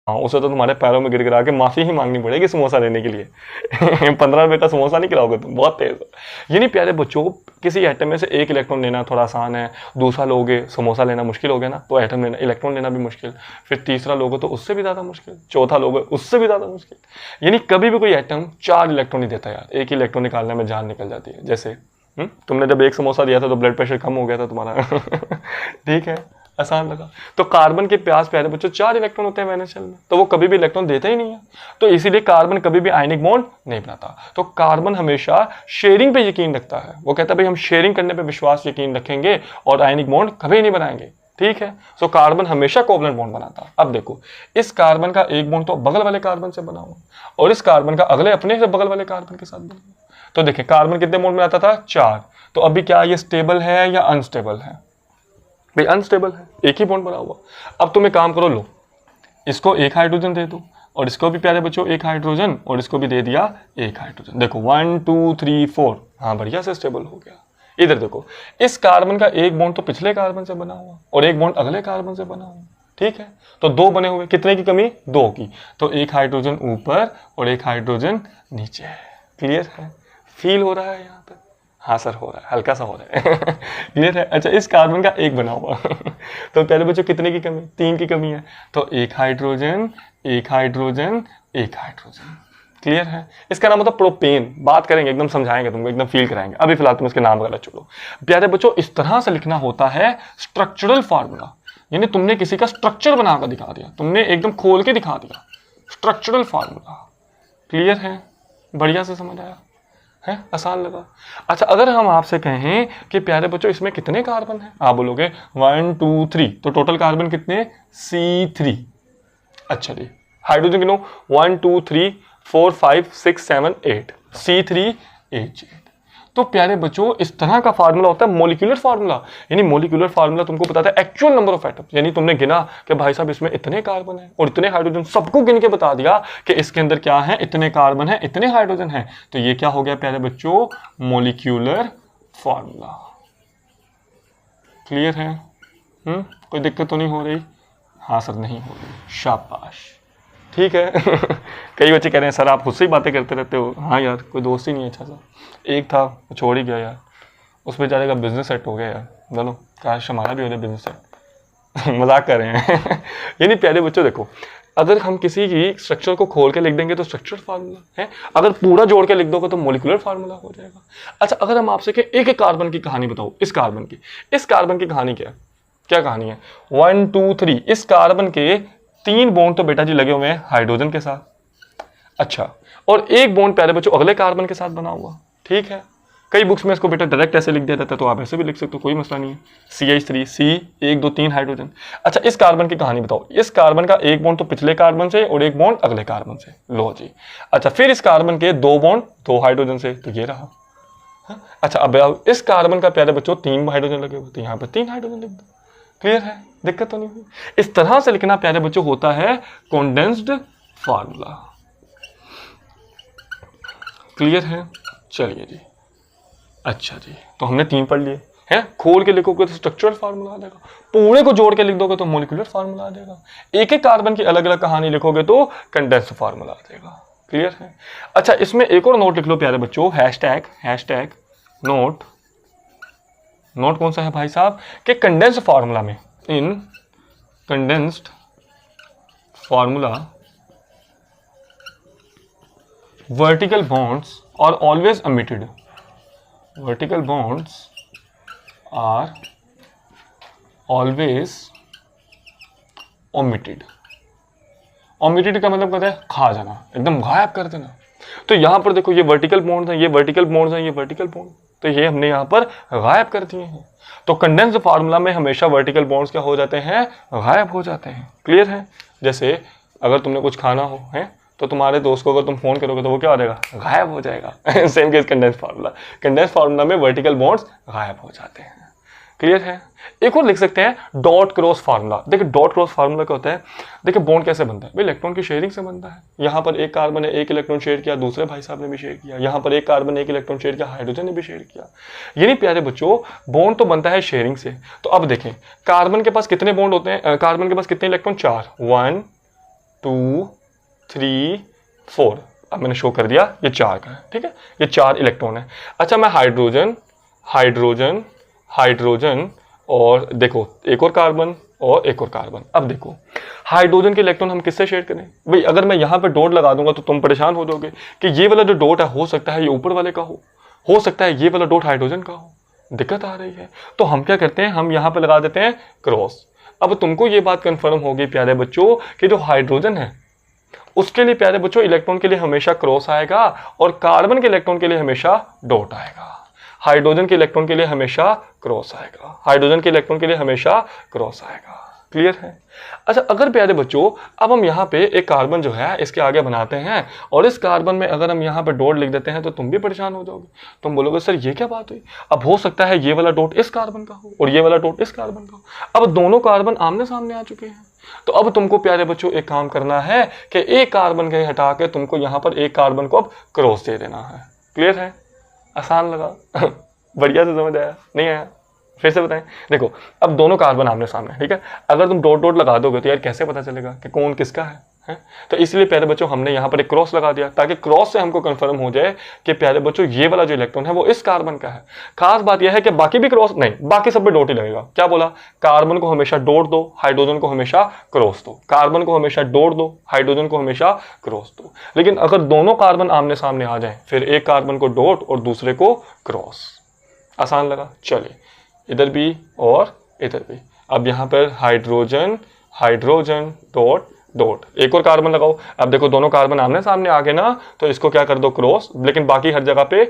हाँ, उसे तो तुम्हारे पैरों में गिर गिरा के माफी ही मांगनी पड़ेगी समोसा लेने के लिए। 15 रुपए का समोसा नहीं खिलाओगे तुम, बहुत तेज हो। ये नहीं प्यारे बच्चों, किसी एटम में से एक इलेक्ट्रॉन लेना थोड़ा आसान है, दूसरा लोगे समोसा लेना मुश्किल हो गया ना, तो एटम लेना, इलेक्ट्रॉन लेना भी मुश्किल, फिर तीसरा लोगे तो उससे भी ज्यादा मुश्किल, चौथा लोगे उससे भी ज्यादा मुश्किल। यानी कभी भी कोई एटम 4 इलेक्ट्रॉन ही देता है यार, एक ही इलेक्ट्रॉन निकालने में जान निकल जाती है। जैसे तुमने जब एक समोसा दिया था तो ब्लड प्रेशर कम हो गया था तुम्हारा। ठीक है, आसान लगा। तो कार्बन के पास प्यारे बच्चों 4 इलेक्ट्रॉन होते हैं वैलेंस शेल में, तो वो कभी भी इलेक्ट्रॉन देता ही नहीं है, तो इसीलिए कार्बन कभी भी आयनिक बॉन्ड नहीं बनाता। तो कार्बन हमेशा शेयरिंग पे यकीन रखता है, वो कहता है भाई हम शेयरिंग करने पे विश्वास यकीन रखेंगे और आयनिक बॉन्ड कभी नहीं बनाएंगे। ठीक है, सो कार्बन हमेशा कोवलेंट बॉन्ड बनाता है। अब देखो, इस कार्बन का एक बॉन्ड तो बगल वाले कार्बन से बना हुआ और इस कार्बन का अगले अपने से बगल वाले कार्बन के साथ बना हुआ। तो देखिए कार्बन कितने बॉन्ड बनाता था? 4। तो अभी क्या ये स्टेबल है या अनस्टेबल है? भाई अनस्टेबल है, एक ही बॉन्ड बना हुआ। अब तुम एक काम करो, लो इसको एक हाइड्रोजन दे दो और इसको भी प्यारे बच्चों एक हाइड्रोजन और इसको भी दे दिया एक हाइड्रोजन। देखो 1 2 3 4, हाँ बढ़िया से स्टेबल हो गया। इधर देखो, इस कार्बन का एक बॉन्ड तो पिछले कार्बन से बना हुआ और एक बॉन्ड अगले कार्बन से बना हुआ। ठीक है, तो 2 बने हुए, कितने की कमी? 2 की। तो एक हाइड्रोजन ऊपर और एक हाइड्रोजन नीचे है। क्लियर है? फील हो रहा है यहाँ पे? हाँ सर हो रहा है, हल्का सा हो रहा है। क्लियर है? अच्छा, इस कार्बन का एक बना हुआ। तो प्यारे बच्चों कितने की कमी? 3 की कमी है, तो एक हाइड्रोजन एक हाइड्रोजन एक हाइड्रोजन। क्लियर है? इसका नाम होता है प्रोपेन। बात करेंगे, एकदम समझाएंगे तुमको, एकदम फील कराएंगे। अभी फिलहाल तुम इसके नाम वगैरह छोड़ो। प्यारे बच्चों इस तरह से लिखना होता है स्ट्रक्चरल फार्मूला, यानी तुमने किसी का स्ट्रक्चर बनाकर दिखा दिया, तुमने एकदम खोल के दिखा दिया, स्ट्रक्चरल फार्मूला। क्लियर है? बढ़िया से समझ आया है? आसान लगा? अच्छा, अगर हम आपसे कहें कि प्यारे बच्चों इसमें कितने कार्बन हैं, आप बोलोगे 1 2 3, तो टोटल कार्बन कितने? C3। अच्छा जी, हाइड्रोजन कितने? 1 2 3 4 5 6 7 8, C3H8। तो प्यारे बच्चों इस तरह का फार्मूला होता है मोलिकुलर फार्मूला, यानी मोलिकुलर फार्मूला तुमको बताता है एक्चुअल नंबर ऑफ एटम्स, यानी तुमने गिना कि भाई साहब इसमें इतने कार्बन हैं और इतने हाइड्रोजन, सबको गिन के बता दिया कि इसके अंदर क्या है, इतने कार्बन है इतने हाइड्रोजन है। तो ये क्या हो गया प्यारे बच्चों? Molecular formula. क्लियर है? कोई दिक्कत तो नहीं हो रही? हाँ सर नहीं हो रही, शाबाश। ठीक है। कई बच्चे कह रहे हैं सर आप खुद से ही बातें करते रहते हो। हाँ यार, कोई दोस्त ही नहीं है अच्छा सा, एक था छोड़ ही गया यार, उस बेचारे का बिजनेस सेट हो गया यार। चलो काश हमारा भी हो जाए बिजनेस सेट। मजाक कर रहे हैं। यानी प्यारे बच्चों देखो, अगर हम किसी की स्ट्रक्चर को खोल के लिख देंगे तो स्ट्रक्चर फार्मूला है, अगर पूरा जोड़ के लिख दोगे तो मोलिकुलर फार्मूला हो जाएगा। अच्छा, अगर हम आपसे कि एक एक कार्बन की कहानी बताओ, इस कार्बन की कहानी क्या है? क्या कहानी है? 1 2 3, इस कार्बन के 3 बॉन्ड तो बेटा जी लगे हुए हैं हाइड्रोजन के साथ। अच्छा, और एक बॉन्ड प्यारे बच्चों अगले कार्बन के साथ बना हुआ। ठीक है, कई बुक्स में इसको बेटा डायरेक्ट ऐसे लिख दिया जाता है, तो आप ऐसे भी लिख सकते हो, कोई मसला नहीं है। CH3, C 1 2 3 hydrogen. अच्छा, इस कार्बन की कहानी बताओ, इस कार्बन का एक बॉन्ड तो पिछले कार्बन से और एक बॉन्ड अगले कार्बन से। लो जी। अच्छा, फिर इस कार्बन के 2 बॉन्ड 2 हाइड्रोजन से, तो ये रहा। अच्छा, अब इस कार्बन का प्यारे बच्चों 3 हाइड्रोजन लगे हुए, तो यहाँ पर 3 हाइड्रोजन लिख दो। क्लियर है? दिक्कत तो नहीं हुई? इस तरह से लिखना प्यारे बच्चों होता है कंडेंस्ड फार्मूला। क्लियर है? चलिए जी। अच्छा जी, तो हमने 3 पढ़ लिए हैं। खोल के लिखोगे तो स्ट्रक्चरल फार्मूला आ जाएगा, पूरे को जोड़ के लिख दोगे तो मोलिकुलर फार्मूला आ जाएगा, एक एक कार्बन की अलग अलग कहानी लिखोगे तो कंडेंस्ड फार्मूला आ जाएगा। क्लियर है? अच्छा, इसमें एक और नोट लिख लो प्यारे बच्चों, हैशटैग नोट कौन सा है भाई साहब? कि कंडेंस्ड फार्मूला में, in condensed formula vertical bonds are always omitted, vertical bonds are always omitted। omitted का मतलब कहता है खा जाना, एकदम गायब कर देना। तो यहां पर देखो, ये वर्टिकल बॉन्ड्स हैं, ये वर्टिकल बॉन्ड्स हैं, ये वर्टिकल बॉन्ड, तो ये हमने यहां पर गायब कर दिए हैं। तो कंडेंस्ड फार्मूला में हमेशा वर्टिकल बॉन्ड्स क्या हो जाते हैं? गायब हो जाते हैं। क्लियर है? जैसे अगर तुमने कुछ खाना हो है तो तुम्हारे दोस्त को अगर तुम फोन करोगे तो वो क्या हो जाएगा? गायब हो जाएगा। सेम केस कंडेंस फार्मूला में वर्टिकल बॉन्ड्स गायब हो जाते हैं। क्लियर है? एक और लिख सकते हैं डॉट क्रॉस फार्मूला। देखिए डॉट क्रॉस फार्मूला क्या होता है? देखिए बॉन्ड कैसे बनता है? भाई इलेक्ट्रॉन की शेयरिंग से बनता है। यहाँ पर एक कार्बन ने एक इलेक्ट्रॉन शेयर किया, दूसरे भाई साहब ने भी शेयर किया। यहाँ पर एक कार्बन ने एक इलेक्ट्रॉन शेयर किया, हाइड्रोजन ने भी शेयर किया। यानी प्यारे बच्चों बॉन्ड तो बनता है शेयरिंग से। तो अब देखें कार्बन के पास कितने बॉन्ड होते हैं? कार्बन के पास कितने इलेक्ट्रॉन? 4, 1 2 3 4, अब मैंने शो कर दिया ये 4 का है, ठीक है, ये 4 इलेक्ट्रॉन है। अच्छा मैं हाइड्रोजन हाइड्रोजन हाइड्रोजन और देखो एक और कार्बन और एक और कार्बन। अब देखो हाइड्रोजन के इलेक्ट्रॉन हम किससे शेयर करें भाई? अगर मैं यहाँ पे डॉट लगा दूंगा तो तुम परेशान हो जाओगे कि ये वाला जो डॉट है हो सकता है ये ऊपर वाले का हो सकता है ये वाला डॉट हाइड्रोजन का हो, दिक्कत आ रही है। तो हम क्या करते हैं, हम यहाँ पे लगा देते हैं क्रॉस। अब तुमको ये बात कंफर्म होगी प्यारे बच्चों कि जो हाइड्रोजन है उसके लिए प्यारे बच्चों इलेक्ट्रॉन के लिए हमेशा क्रॉस आएगा और कार्बन के इलेक्ट्रॉन के लिए हमेशा डॉट आएगा। हाइड्रोजन के इलेक्ट्रॉन के लिए हमेशा क्रॉस आएगा, हाइड्रोजन के इलेक्ट्रॉन के लिए हमेशा क्रॉस आएगा। क्लियर है? अच्छा अगर प्यारे बच्चों अब हम यहाँ पे एक कार्बन जो है इसके आगे बनाते हैं और इस कार्बन में अगर हम यहाँ पे डॉट लिख देते हैं तो तुम भी परेशान हो जाओगे, तुम बोलोगे सर ये क्या बात हुई। अब हो सकता है ये वाला डॉट इस कार्बन का हो और ये वाला डॉट इस कार्बन का हो। अब दोनों कार्बन आमने सामने आ चुके हैं, तो अब तुमको प्यारे बच्चों एक काम करना है कि एक कार्बन के हटा के तुमको यहाँ पर एक कार्बन को अब क्रॉस दे देना है। क्लियर है? आसान लगा? बढ़िया से समझ आया? नहीं आया? फिर से बताएं। देखो अब दोनों कार्बन आमने सामने, ठीक है, अगर तुम डॉट डॉट लगा दोगे तो यार कैसे पता चलेगा कि कौन किसका है? तो इसलिए प्यारे बच्चों हमने यहाँ पर एक क्रॉस लगा दिया ताकि क्रॉस से हमको कंफर्म हो जाए कि प्यारे बच्चों ये वाला जो इलेक्ट्रॉन है वो इस कार्बन का है। खास बात यह है कि बाकी भी क्रॉस नहीं, बाकी सब पे डॉट ही लगेगा। क्या बोला? कार्बन को हमेशा डॉट दो, हाइड्रोजन को हमेशा क्रॉस दो। कार्बन को हमेशा डॉट दो, हाइड्रोजन को हमेशा क्रॉस दो। लेकिन अगर दोनों कार्बन आमने सामने आ जाए फिर एक कार्बन को डॉट और दूसरे को क्रॉस। आसान लगा? चलिए इधर भी और इधर भी। अब यहाँ पर हाइड्रोजन हाइड्रोजन डॉट डॉट, एक और कार्बन लगाओ। अब देखो दोनों कार्बन आमने सामने आ गए ना, तो इसको क्या कर दो क्रॉस, लेकिन बाकी हर जगह पे